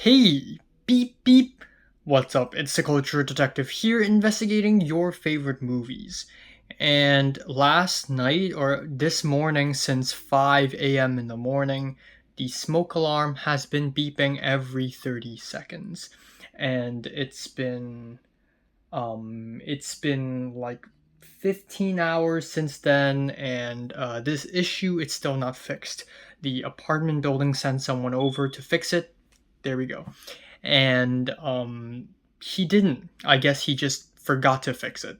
Hey, beep beep. What's up? It's the Culture Detective here investigating your favorite movies. And last night, or this morning, since 5 a.m. in the morning, the smoke alarm has been beeping every 30 seconds. And it's been like 15 hours since then, and this issue, it's still not fixed. The apartment building sent someone over to fix it. There we go. And he didn't. I guess he just forgot to fix it.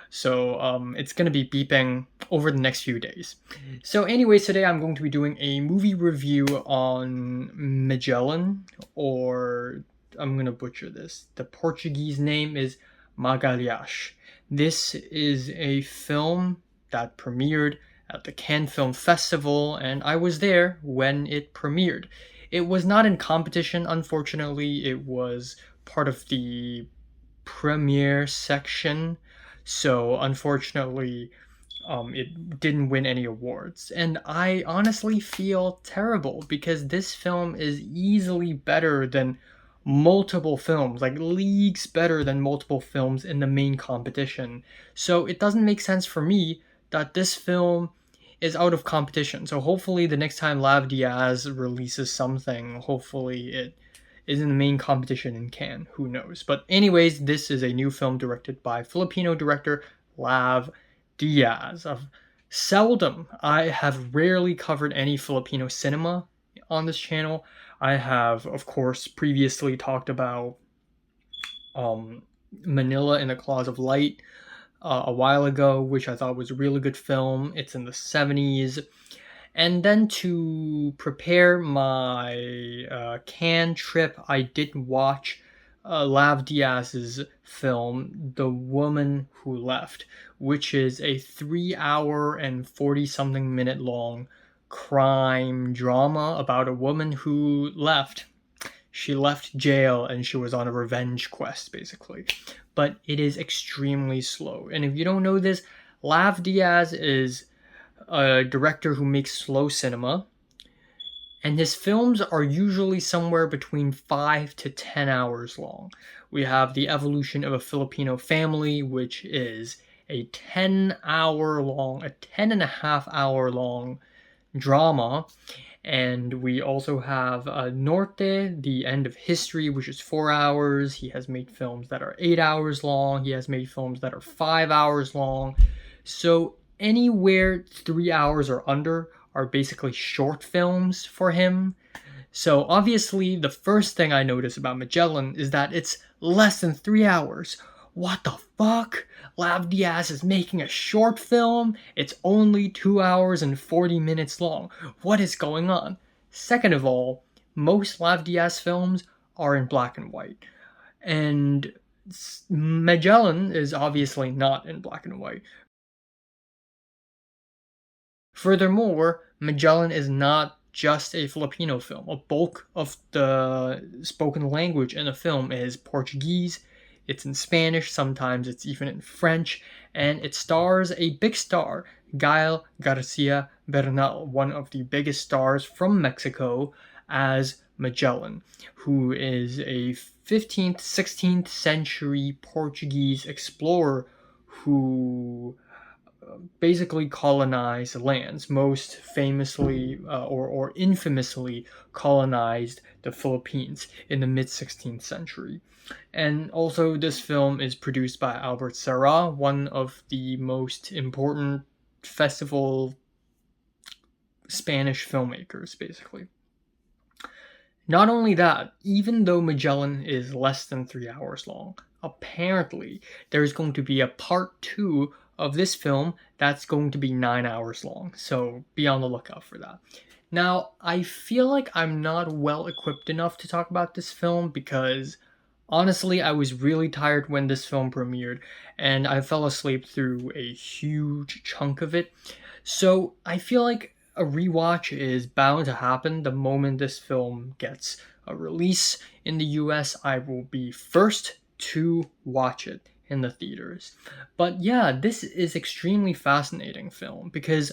So it's going to be beeping over the next few days. So anyways, today I'm going to be doing a movie review on Magellan, or I'm going to butcher this. The Portuguese name is Magalhães. This is a film that premiered at the Cannes Film Festival, and I was there when it premiered. It was not in competition, unfortunately. It was part of the premiere section, so unfortunately, it didn't win any awards. And I honestly feel terrible because this film is easily better than multiple films, like leagues better than multiple films in the main competition. So it doesn't make sense for me that this film is out of competition. So hopefully the next time Lav Diaz releases something, hopefully it is in the main competition in Cannes. Who knows? But anyways, this is a new film directed by Filipino director Lav Diaz. I have rarely covered any Filipino cinema on this channel. I have, of course, previously talked about Manila in the Claws of Light a while ago, which I thought was a really good film. It's in the 70s. And then to prepare my Cannes trip, I did watch Lav Diaz's film, The Woman Who Left, which is a 3 hour and 40 something minute long crime drama about a woman who left. She left jail and she was on a revenge quest, basically. But it is extremely slow. And if you don't know this, Lav Diaz is a director who makes slow cinema, and his films are usually somewhere between 5 to 10 hours long. We have The Evolution of a Filipino Family, which is a 10 and a half hour long drama. And we also have Norte, The End of History, which is 4 hours. He has made films that are 8 hours long. He has made films that are 5 hours long. So anywhere 3 hours or under are basically short films for him. So obviously the first thing I notice about Magellan is that it's less than 3 hours. What the fuck? Lav Diaz is making a short film? It's only 2 hours and 40 minutes long. What is going on? Second of all, most Lav Diaz films are in black and white. And Magellan is obviously not in black and white. Furthermore, Magellan is not just a Filipino film. A bulk of the spoken language in the film is Portuguese. It's in Spanish, sometimes it's even in French, and it stars a big star, Gael Garcia Bernal, one of the biggest stars from Mexico, as Magellan, who is a 15th, 16th century Portuguese explorer who basically colonized lands, most famously or infamously colonized the Philippines in the mid 16th century. And also, this film is produced by Albert Serra, one of the most important festival Spanish filmmakers, basically. Not only that, even though Magellan is less than 3 hours long, apparently there's going to be a part 2 of this film that's going to be 9 hours long, so be on the lookout for that. Now, I feel like I'm not well equipped enough to talk about this film because honestly, I was really tired when this film premiered, and I fell asleep through a huge chunk of it. So I feel like a rewatch is bound to happen the moment this film gets a release in the US. I will be first to watch it in the theaters. But yeah, this is extremely fascinating film because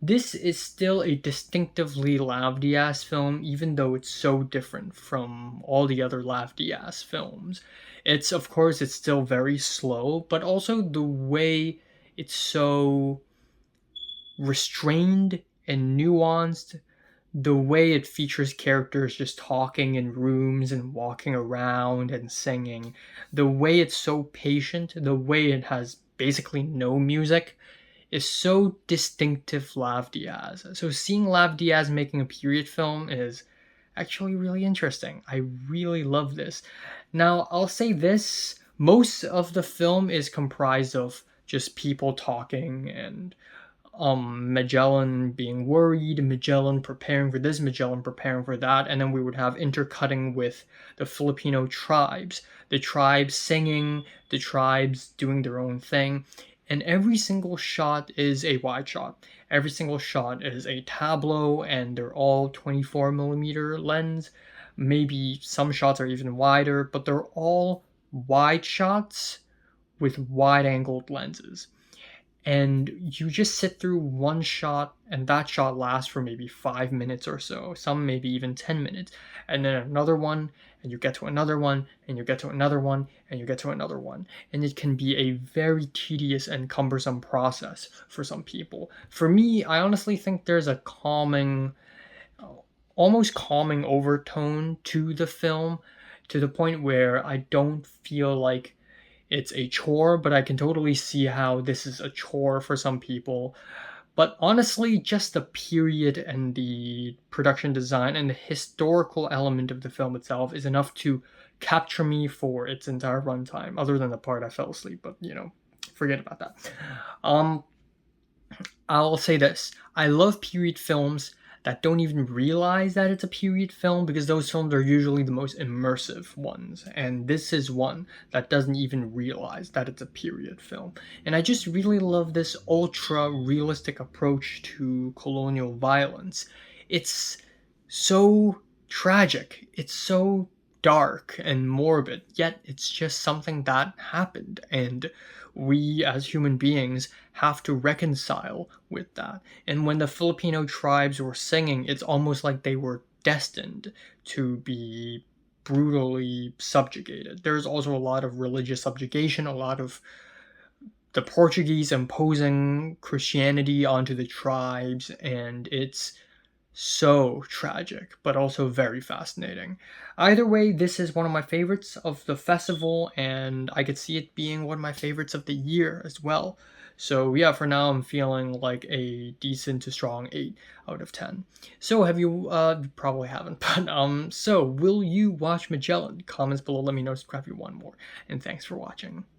this is still a distinctively Lav Diaz film, even though it's so different from all the other Lav Diaz films. It's, of course, it's still very slow, but also the way it's so restrained and nuanced, the way it features characters just talking in rooms and walking around and singing, the way it's so patient, the way it has basically no music, is so distinctive Lav Diaz. So seeing Lav Diaz making a period film is actually really interesting. I really love this. Now, I'll say this, most of the film is comprised of just people talking and Magellan being worried, Magellan preparing for this, Magellan preparing for that, and then we would have intercutting with the Filipino tribes, the tribes singing, the tribes doing their own thing, and every single shot is a wide shot. Every single shot is a tableau, and they're all 24 millimeter lens. Maybe some shots are even wider, but they're all wide shots with wide angled lenses, and you just sit through one shot, and that shot lasts for maybe 5 minutes or so, some maybe even 10 minutes, and then another one, and you get to another one, and you get to another one, and you get to another one, and it can be a very tedious and cumbersome process for some people. For me, I honestly think there's a calming, almost calming overtone to the film, to the point where I don't feel like it's a chore, but I can totally see how this is a chore for some people. But honestly, just the period and the production design and the historical element of the film itself is enough to capture me for its entire runtime, other than the part I fell asleep, but forget about that. Um, I'll say this. I love period films that don't even realize that it's a period film, because those films are usually the most immersive ones. And this is one that doesn't even realize that it's a period film. And I just really love this ultra realistic approach to colonial violence. It's so tragic. It's so dark and morbid, yet it's just something that happened, and we as human beings have to reconcile with that. And when the Filipino tribes were singing, it's almost like they were destined to be brutally subjugated. There's also a lot of religious subjugation, a lot of the Portuguese imposing Christianity onto the tribes, and it's so tragic, but also very fascinating. Either way, this is one of my favorites of the festival, and I could see it being one of my favorites of the year as well. So yeah, for now I'm feeling like a decent to strong 8 out of 10. So have you, you probably haven't, but so will you watch Magellan? Comments below, let me know, subscribe if you want more, and thanks for watching.